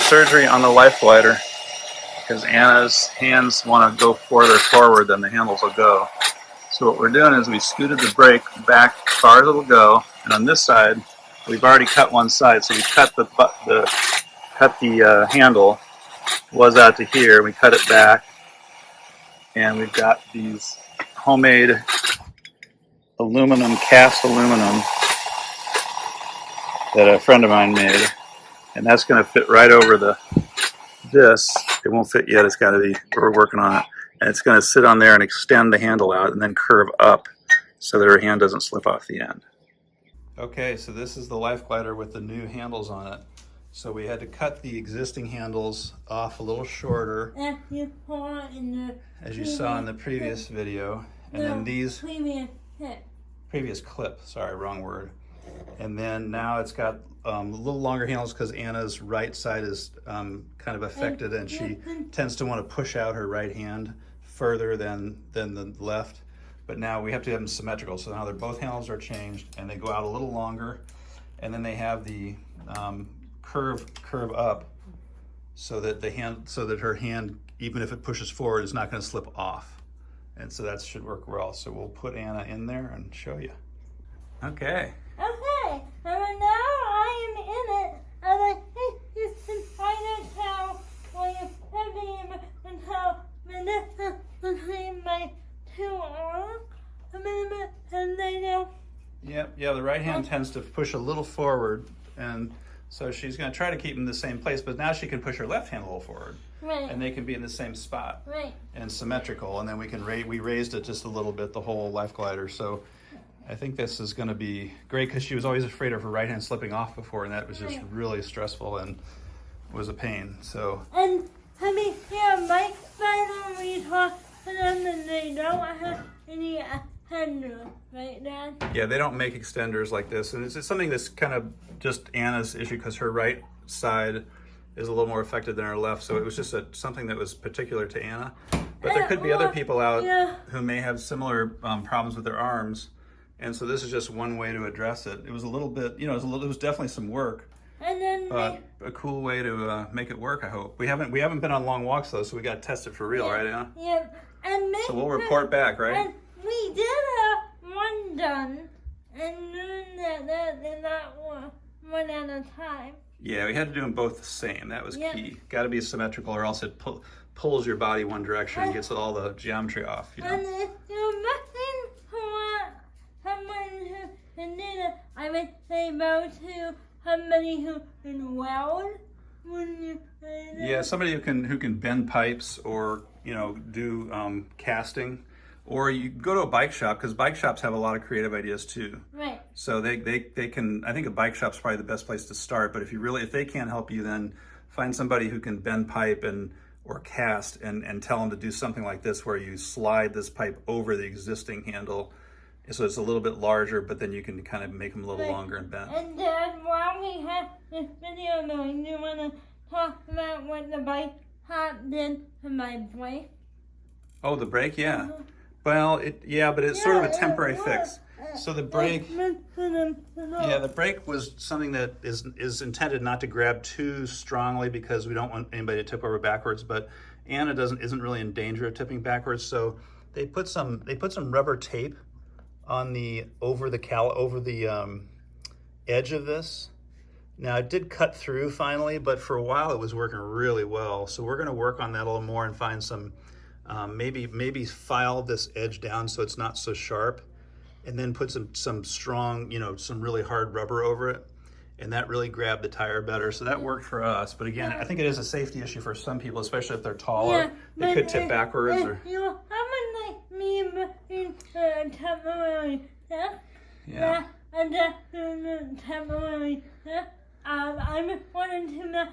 surgery on the LifeGlider because Anna's hands want to go further forward than the handles will go. So what we're doing is we scooted the brake back as far as it'll go, and on this side we've already cut one side, so we cut the handle was out to here. We cut it back, and we've got these homemade cast aluminum that a friend of mine made, and that's going to fit right over this. It won't fit yet. It's got to be. We're working on it, and it's going to sit on there and extend the handle out, and then curve up so that her hand doesn't slip off the end. Okay, so this is the LifeGlider with the new handles on it. So we had to cut the existing handles off a little shorter, as you saw in the previous video, and then these previous clip. Sorry, wrong word. And then now it's got a little longer handles because Anna's right side is kind of affected, and she tends to want to push out her right hand further than the left. But now we have to have them symmetrical. So now both handles are changed, and they go out a little longer, and then they have the curve up so that her hand, even if it pushes forward, is not going to slip off. And so that should work well. So we'll put Anna in there and show you. Okay. Okay, and now I am in it, and I think you can find out how and how between my two arms, and then Yeah, the right hand tends to push a little forward, and so she's going to try to keep them in the same place, but now she can push her left hand a little forward. Right. And they can be in the same spot. Right. And symmetrical, and then we raised it just a little bit, the whole LifeGlider. So I think this is going to be great because she was always afraid of her right hand slipping off before, and that was just really stressful and was a pain. So. And I mean, my spider, we talk to them, and they don't have any handle, right, Dad? Yeah, they don't make extenders like this, and it's something that's kind of just Anna's issue because her right side is a little more affected than her left, so it was just something that was particular to Anna. But there could be other people out who may have similar problems with their arms, and so this is just one way to address it. It was a little bit, it was definitely some work, and then but a cool way to make it work. I hope we haven't been on long walks though, so we got to test it for real, right, Anna? Yeah, and so we'll report back, right? And we did have one done, and then that one at a time. Yeah, we had to do them both the same. That was key. Got to be symmetrical, or else it pulls your body one direction and gets all the geometry off. And if you're looking for someone who can do it, I would say go to somebody who can weld. Yeah, somebody who can bend pipes or do casting. Or you go to a bike shop, because bike shops have a lot of creative ideas too. Right. So they can, I think a bike shop's probably the best place to start, but if they can't help you, then find somebody who can bend pipe or cast and tell them to do something like this, where you slide this pipe over the existing handle so it's a little bit larger, but then you can kind of make them a little longer and bent. And Dad, while we have this video going, do you want to talk about what the bike shop did to my brake? Oh, the brake, yeah. Well, but it's sort of a temporary fix. So the brake, the brake was something that is intended not to grab too strongly because we don't want anybody to tip over backwards. But Anna isn't really in danger of tipping backwards. So they put some rubber tape on over the edge of this. Now it did cut through finally, but for a while it was working really well. So we're going to work on that a little more and find some. Maybe file this edge down so it's not so sharp, and then put some strong, some really hard rubber over it, and that really grabbed the tire better. So that worked for us. But again, I think it is a safety issue for some people, especially if they're taller. They could tip backwards. I wanted to mention that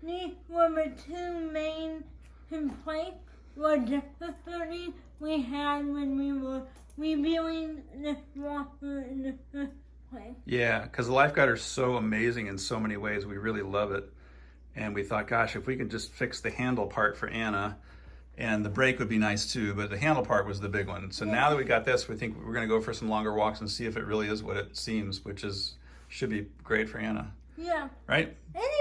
these were the two main complaints were difficulties we had when we were reviewing this walker in the first place. Yeah, because the LifeGlider is so amazing in so many ways. We really love it. And we thought, gosh, if we could just fix the handle part for Anna, and the brake would be nice too, but the handle part was the big one. So now that we got this, we think we're going to go for some longer walks and see if it really is what it seems, which should be great for Anna. Yeah. Right? Anyway,